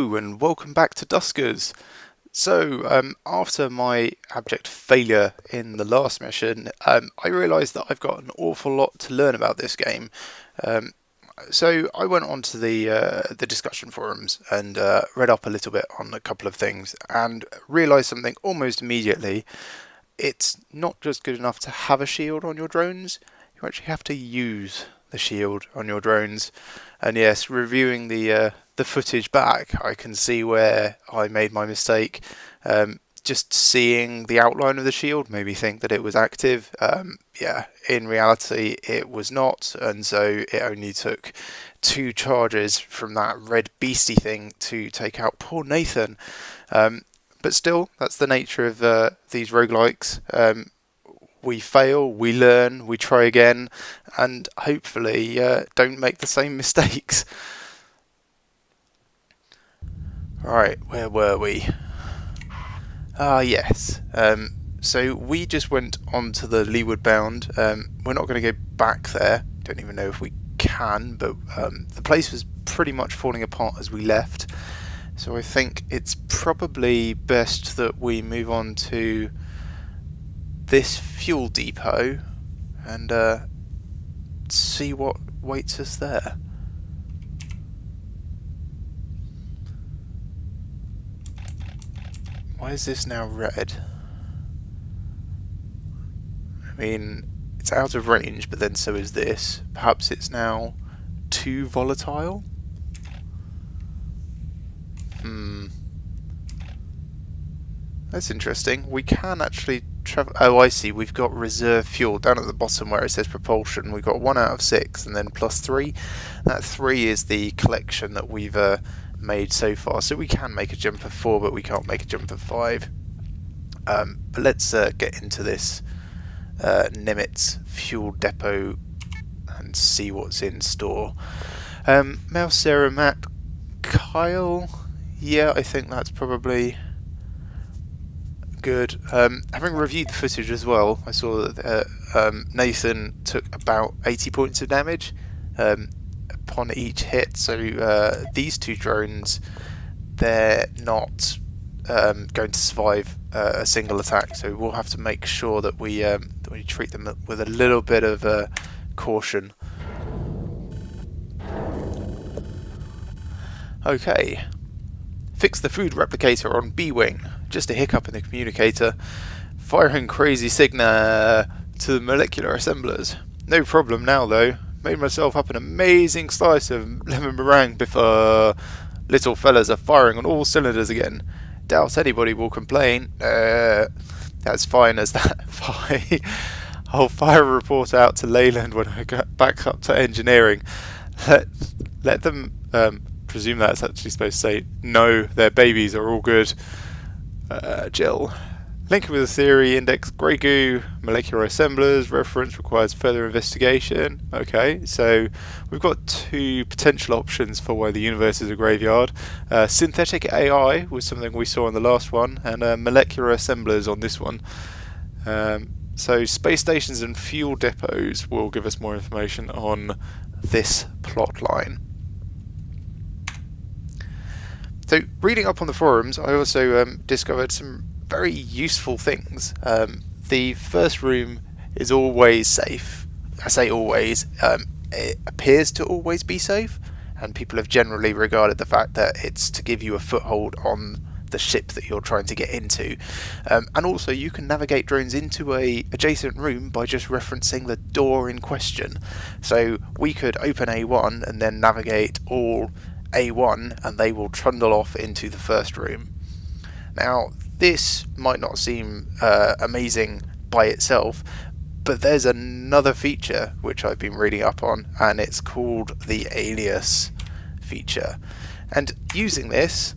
Hello and welcome back to Duskers. After my abject failure in the last mission, I realised that I've got an awful lot to learn about this game. So I went onto the discussion forums and read up a little bit on a couple of things and realised something almost immediately. It's not just good enough to have a shield on your drones, you actually have to use the shield on your drones. And yes, reviewing the footage back, I can see where I made my mistake. Just seeing the outline of the shield made me think that it was active. Yeah, in reality it was not, and so it only took 2 charges from that red beastie thing to take out poor Nathan. But still, that's the nature of these roguelikes. We fail, we learn, we try again, and hopefully don't make the same mistakes. Right, where were we? Yes. So we just went onto the leeward bound. We're not going to go back there. Don't even know if we can, but the place was pretty much falling apart as we left. So I think it's probably best that we move on to this fuel depot and see what waits us there. Why is this now red? I mean, it's out of range, but then so is this. Perhaps it's now too volatile? That's interesting. We can actually travel. Oh, I see. We've got reserve fuel down at the bottom where it says propulsion. We've got 1 out of 6 and then +3. That 3 is the collection that we've made so far. So we can make a jump of 4, but we can't make a jump of 5. But let's get into this Nimitz fuel depot and see what's in store. Mel, Sarah, Matt, Kyle. Yeah, I think that's probably good. Having reviewed the footage as well, I saw that Nathan took about 80 points of damage upon each hit. So these 2 drones, they're not going to survive a single attack. So we'll have to make sure that we treat them with a little bit of caution. Okay. Fix the food replicator on B-Wing. Just a hiccup in the communicator. Firing crazy signal to the molecular assemblers. No problem now though. Made myself up an amazing slice of lemon meringue before little fellas are firing on all cylinders again. Doubt anybody will complain. That's fine as that. Fine. I'll fire a report out to Leyland when I get back up to engineering. Let them presume that's actually supposed to say no, their babies are all good. Jill. Linking with the theory, index grey goo, molecular assemblers, reference requires further investigation. Okay, so we've got 2 potential options for why the universe is a graveyard. Synthetic AI was something we saw on the last one, and molecular assemblers on this one. So space stations and fuel depots will give us more information on this plot line. So, reading up on the forums, I also discovered some very useful things. The first room is always safe. I say always. It appears to always be safe, and people have generally regarded the fact that it's to give you a foothold on the ship that you're trying to get into. And also, you can navigate drones into a adjacent room by just referencing the door in question. So, we could open A1 and then navigate all A1 and they will trundle off into the first room. Now this might not seem amazing by itself, but there's another feature which I've been reading up on, and it's called the alias feature. And using this,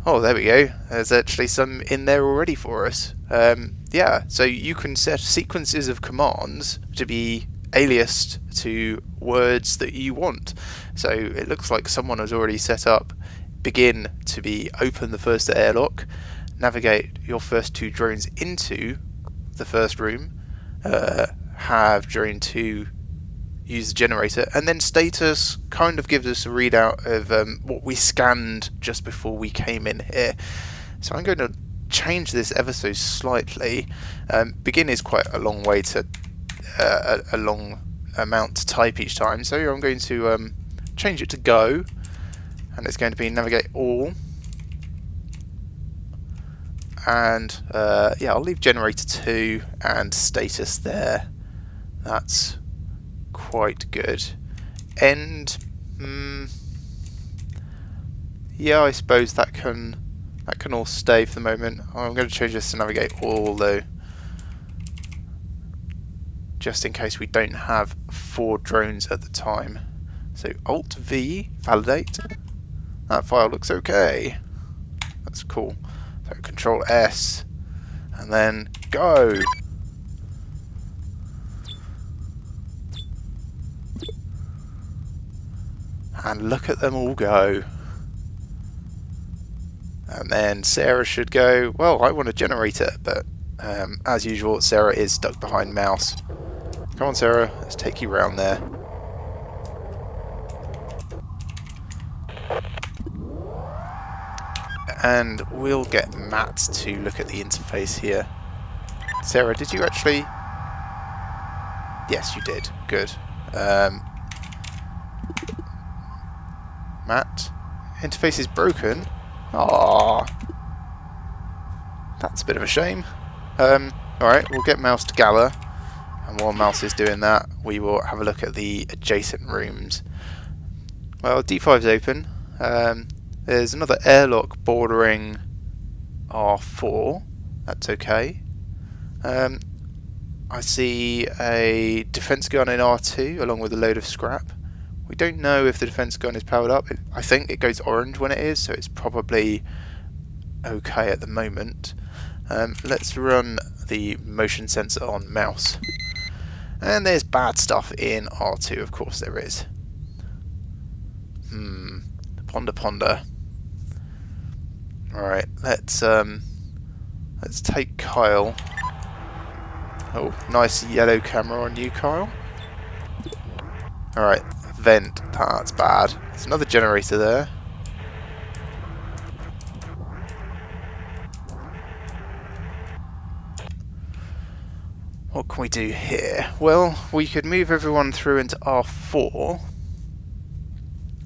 oh there we go, there's actually some in there already for us. Yeah, so you can set sequences of commands to be aliased to words that you want. So it looks like someone has already set up begin to be open the first airlock, navigate your first 2 drones into the first room, have drone 2 use the generator, and then status kind of gives us a readout of what we scanned just before we came in here. So I'm going to change this ever so slightly. Begin is quite a long way to a long amount to type each time, so I'm going to change it to go, and it's going to be navigate all, and yeah, I'll leave generator 2 and status there. That's quite good. End, yeah, I suppose that can all stay for the moment. I'm going to change this to navigate all though, just in case we don't have 4 drones at the time. So Alt V, validate. That file looks okay. That's cool. So Control S, and then go. And look at them all go. And then Sarah should go, well, I want a generator, but as usual, Sarah is stuck behind mouse. Come on, Sarah, let's take you round there. And we'll get Matt to look at the interface here. Sarah, did you actually... Yes, you did. Good. Matt, interface is broken. Aww. That's a bit of a shame. Alright, we'll get Mouse to gather. And while Mouse is doing that, we will have a look at the adjacent rooms. Well, D5's open. There's another airlock bordering R4. That's okay. I see a defense gun in R2 along with a load of scrap. We don't know if the defense gun is powered up. I think it goes orange when it is, so it's probably okay at the moment. Let's run the motion sensor on mouse. And there's bad stuff in R2, of course there is. Ponder. Alright, let's take Kyle. Oh, nice yellow camera on you, Kyle. Alright, vent. That's bad. There's another generator there. What can we do here? Well, we could move everyone through into R4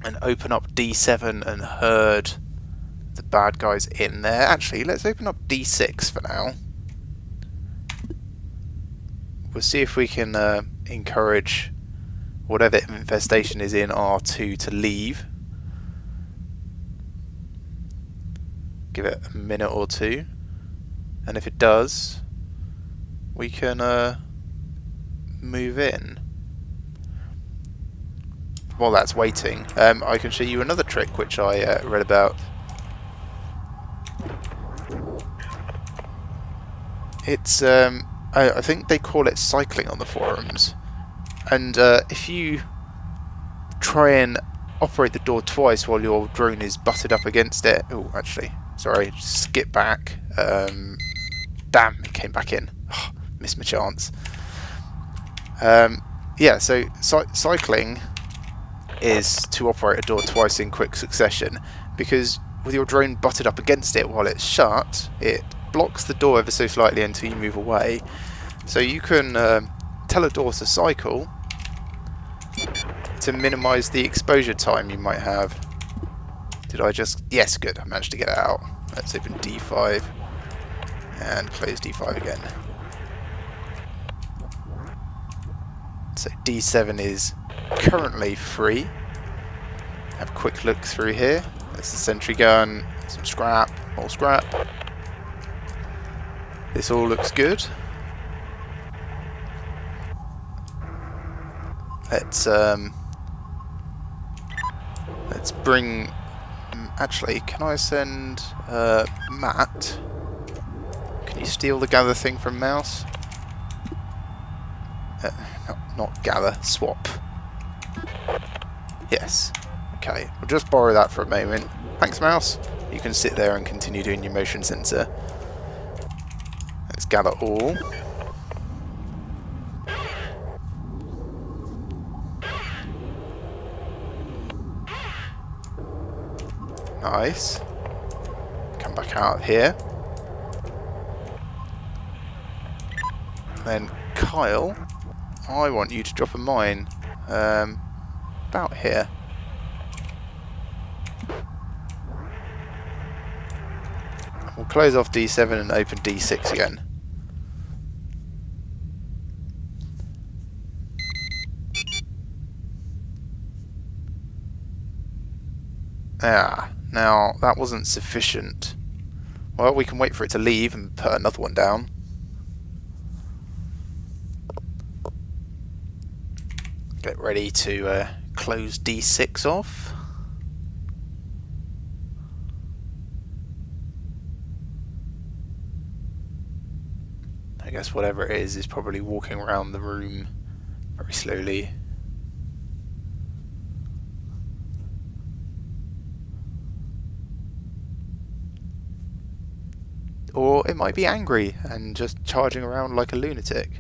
and open up D7 and herd the bad guys in there. Actually, let's open up D6 for now. We'll see if we can encourage whatever infestation is in R2 to leave. Give it a minute or two, and if it does, we can move in. While that's waiting, I can show you another trick which I read about. It's I think they call it cycling on the forums, and if you try and operate the door twice while your drone is butted up against it... Oh, actually, sorry, skip back. Damn, it came back in. Oh, missed my chance. Yeah, so cycling is to operate a door twice in quick succession, because with your drone butted up against it while it's shut, it blocks the door ever so slightly until you move away. So you can tell a door to cycle to minimise the exposure time you might have. Did I just... Yes, good, I managed to get it out. Let's open D5 and close D5 again. So D7 is currently free. Have a quick look through here. There's the sentry gun, some scrap, more scrap. This all looks good. Let's bring... Actually, can I send Matt? Can you steal the gather thing from mouse? Not gather, swap. Yes. Okay, we'll just borrow that for a moment. Thanks, mouse. You can sit there and continue doing your motion sensor. Let's gather all. Nice. Come back out of here. Then Kyle, I want you to drop a mine about here. We'll close off D7 and open D6 again. Ah, now that wasn't sufficient. Well, we can wait for it to leave and put another one down. Get ready to close D6 off. I guess whatever it is probably walking around the room very slowly. Or it might be angry and just charging around like a lunatic.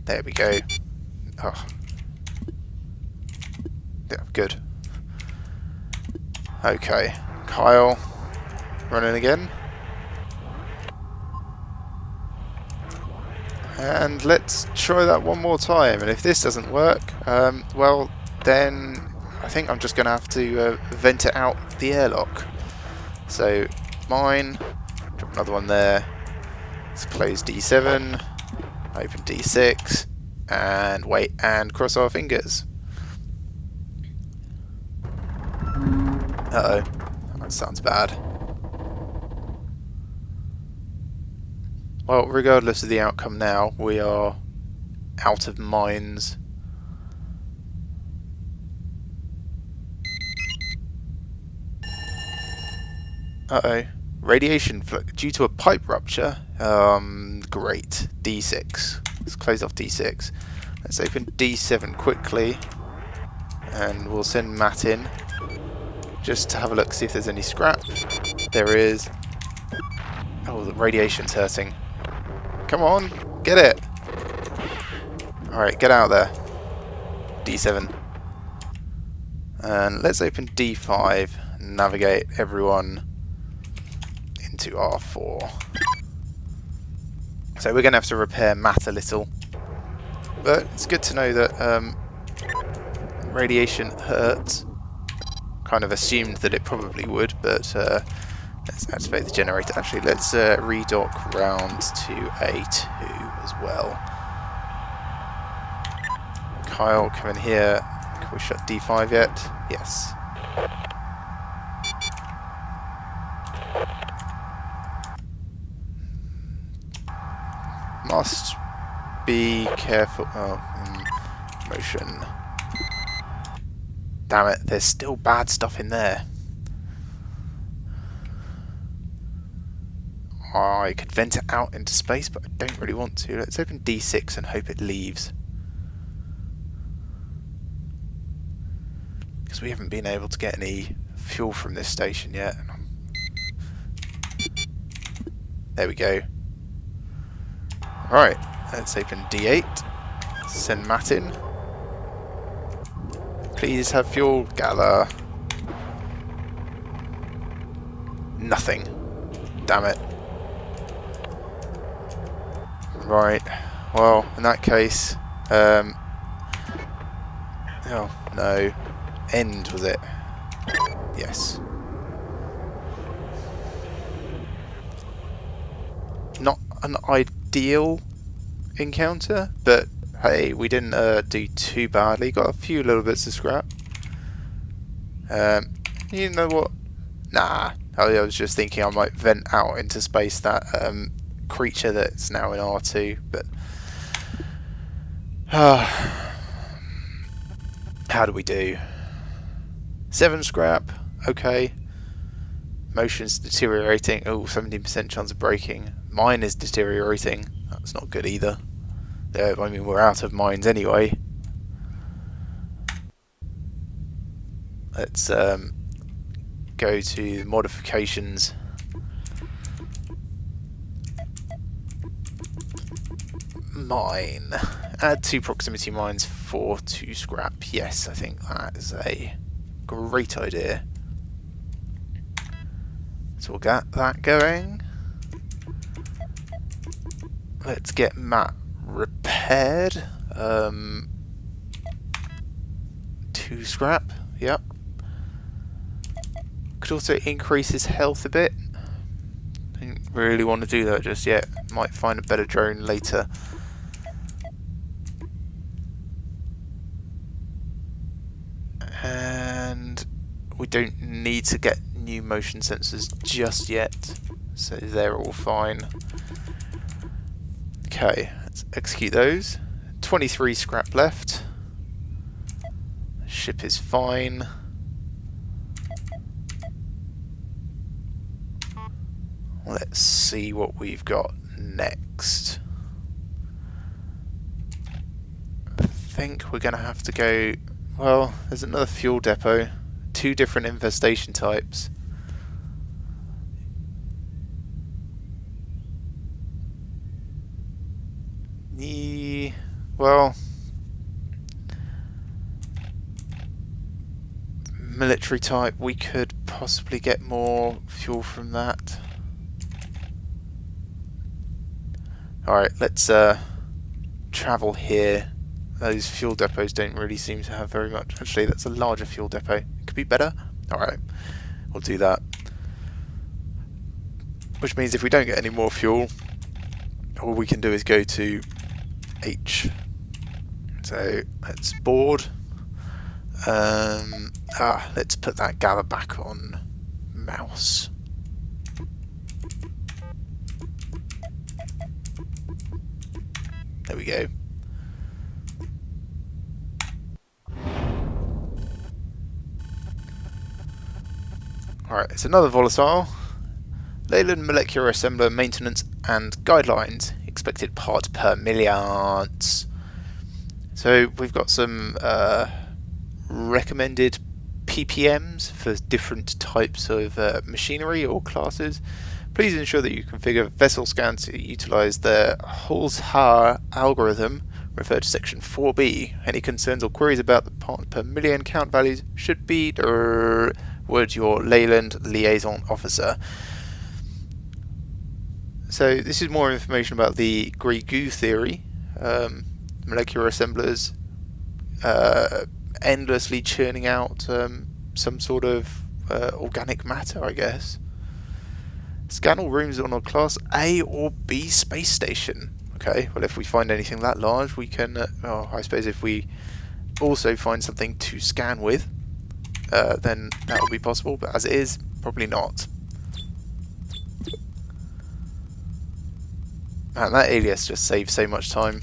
There we go. Oh. Yeah, good. Okay, Kyle, running again. And let's try that one more time, and if this doesn't work, well, then I think I'm just going to have to vent it out the airlock. So, mine, drop another one there, let's close D7, open D6, and wait and cross our fingers. Uh-oh, that sounds bad. Well, regardless of the outcome now, we are out of mines. Uh-oh. Radiation due to a pipe rupture. Great. D6. Let's close off D6. Let's open D7 quickly. And we'll send Matt in. Just to have a look, see if there's any scrap. There is. Oh, the radiation's hurting. Come on, get it. Alright, get out there. D7. And let's open D5 and navigate everyone into R4. So we're going to have to repair Matt a little. But it's good to know that radiation hurts. Kind of assumed that it probably would, but let's activate the generator. Actually, let's redock round to A2 as well. Kyle, come in here. Can we shut D5 yet? Yes. Must be careful. Oh, motion. Damn it, there's still bad stuff in there. I could vent it out into space, but I don't really want to. Let's open D6 and hope it leaves. Because we haven't been able to get any fuel from this station yet. There we go. Right, let's open D8. Send Matt in. Please have fuel, Gala. Nothing. Damn it. Right, well, in that case, oh, no. End, was it? Yes. Not an ideal encounter, but hey, we didn't do too badly. Got a few little bits of scrap. You know what? Nah, I was just thinking I might vent out into space that creature that's now in R2, but how do we do? 7 scrap, okay. Motion's deteriorating. Oh, 17% chance of breaking. Mine is deteriorating. That's not good either. I mean, we're out of mines anyway. Let's go to modifications. Mine. Add 2 proximity mines for 2 scrap. Yes, I think that is a Great idea. So we'll get that going. Let's get Matt repaired. 2 scrap, yep. Could also increase his health a bit. Don't really want to do that just yet. Might find a better drone later. And we don't need to get new motion sensors just yet, so they're all fine. Okay, let's execute those. 23 scrap left. Ship is fine. Let's see what we've got next. I think we're going to have to go... Well, there's another fuel depot. 2 different infestation types. Well... military type, we could possibly get more fuel from that. Alright, let's travel here. Those fuel depots don't really seem to have very much. Actually, that's a larger fuel depot. It could be better. Alright, we'll do that. Which means if we don't get any more fuel, all we can do is go to H. So let's board. Let's put that gather back on mouse. There we go. Alright, it's another volatile. Leyland molecular assembler maintenance and guidelines. Expected parts per millions. So we've got some recommended PPMs for different types of machinery or classes. Please ensure that you configure vessel scans to utilise the Holzhauer algorithm referred to section 4B. Any concerns or queries about the part per million count values should be towards your Leyland liaison officer. So this is more information about the grey goo theory. Molecular assemblers endlessly churning out some sort of organic matter, I guess. Scan all rooms on a Class A or B space station. Okay, well if we find anything that large, we can... I suppose if we also find something to scan with, then that will be possible, but as it is, probably not. Man, that alias just saves so much time.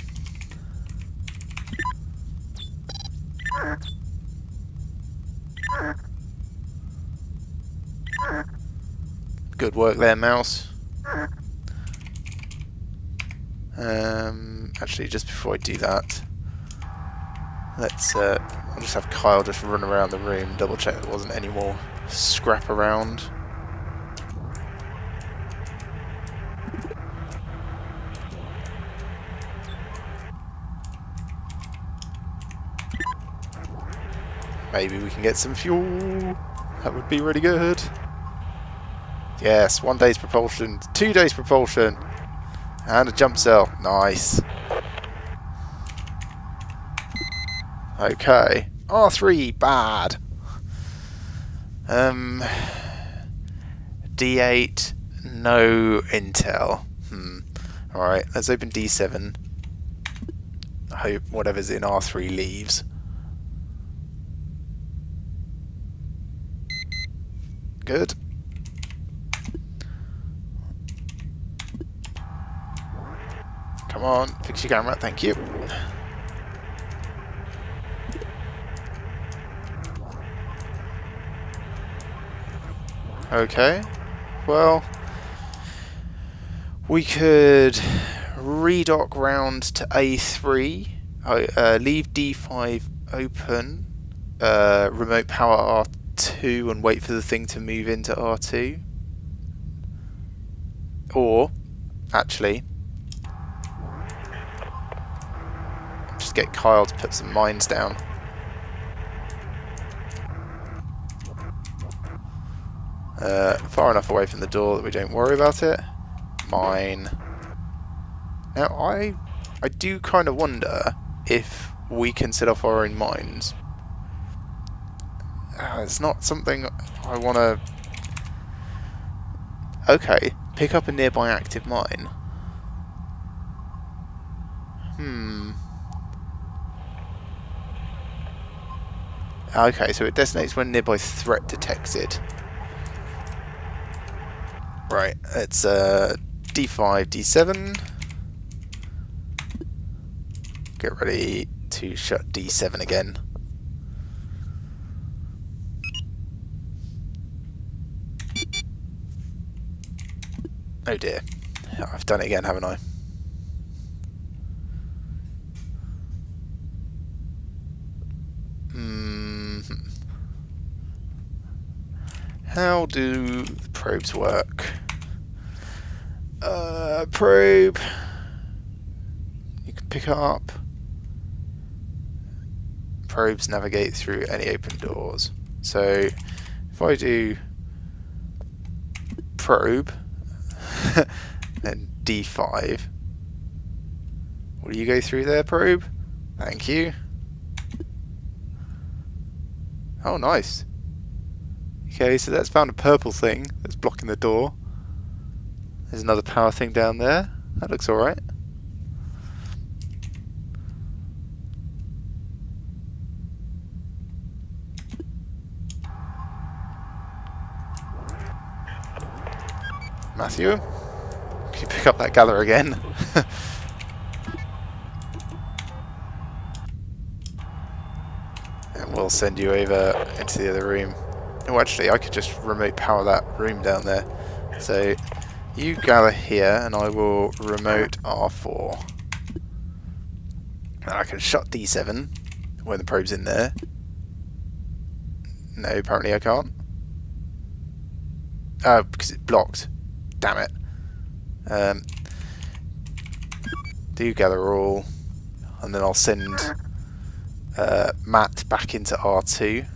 Good work there, mouse. Actually, just before I do that, let's I'll just have Kyle just run around the room, double check there wasn't any more scrap around. Maybe we can get some fuel. That would be really good. Yes, 1 day's propulsion, 2 days propulsion, and a jump cell. Nice. Okay. R3, bad. D8, no intel. Alright, let's open D7. I hope whatever's in R3 leaves. Good. Come on, fix your camera, thank you. Okay, well, we could redock round to A3, leave D5 open, remote power R2 and wait for the thing to move into R2. Or, actually, just get Kyle to put some mines down. far enough away from the door that we don't worry about it. Mine. Now I do kind of wonder if we can set off our own mines. It's not something I want to... Okay, pick up a nearby active mine. Okay, so it designates when nearby threat detected. Right, it's D5, D7. Get ready to shut D7 again. Oh dear, I've done it again, haven't I? How do the probes work? Probe. You can pick up. Probes navigate through any open doors. So if I do probe, then D5. Will you go through there, probe? Thank you. Oh, nice. Okay, so that's found a purple thing that's blocking the door. There's another power thing down there. That looks alright. Matthew, can you pick up that gather again? And we'll send you over into the other room. Oh, actually, I could just remote power that room down there. So, you gather here, and I will remote R4. And I can shut D7 when the probe's in there. No, apparently I can't. Oh, because it's blocked. Damn it. Do gather all, and then I'll send Matt back into R2.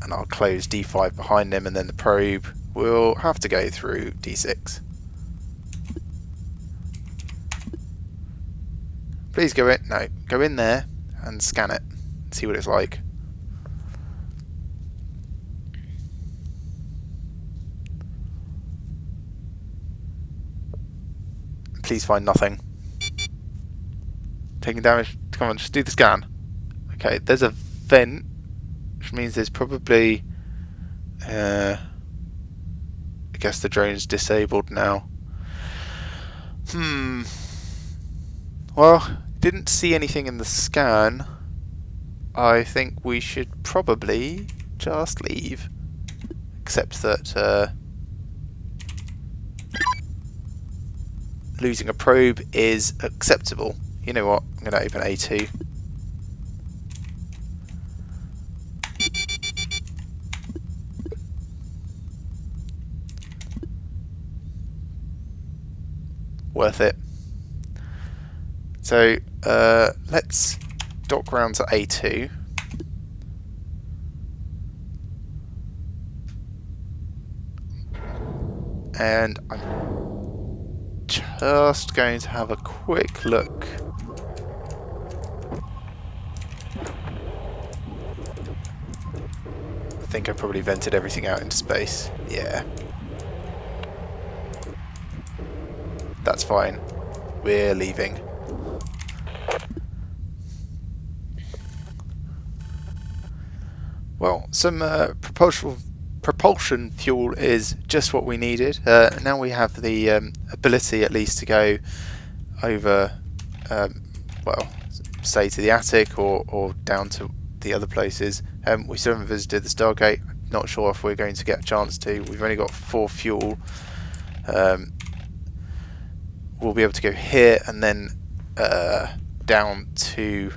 And I'll close D5 behind him, and then the probe will have to go through D6. Please go in. No, go in there and scan it. See what it's like. Please find nothing. Taking damage. Come on, just do the scan. Okay, there's a vent, which means there's probably... I guess the drone's disabled now. Well, didn't see anything in the scan. I think we should probably just leave. Except that losing a probe is acceptable. You know what? I'm going to open A2. Worth it. So let's dock round to A2. And I'm just going to have a quick look. I think I probably vented everything out into space. Yeah. That's fine. We're leaving. Well, some propulsion fuel is just what we needed. Now we have the ability at least to go over, well, say to the attic or down to the other places. We still haven't visited the Stargate. Not sure if we're going to get a chance to. We've only got 4 fuel. We'll be able to go here and then down to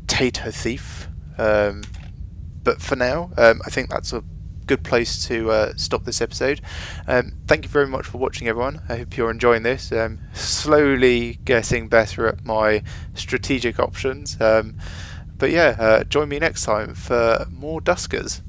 Tato Thief. But for now, I think that's a good place to stop this episode. Thank you very much for watching, everyone. I hope you're enjoying this. Slowly getting better at my strategic options. But yeah, join me next time for more Duskers.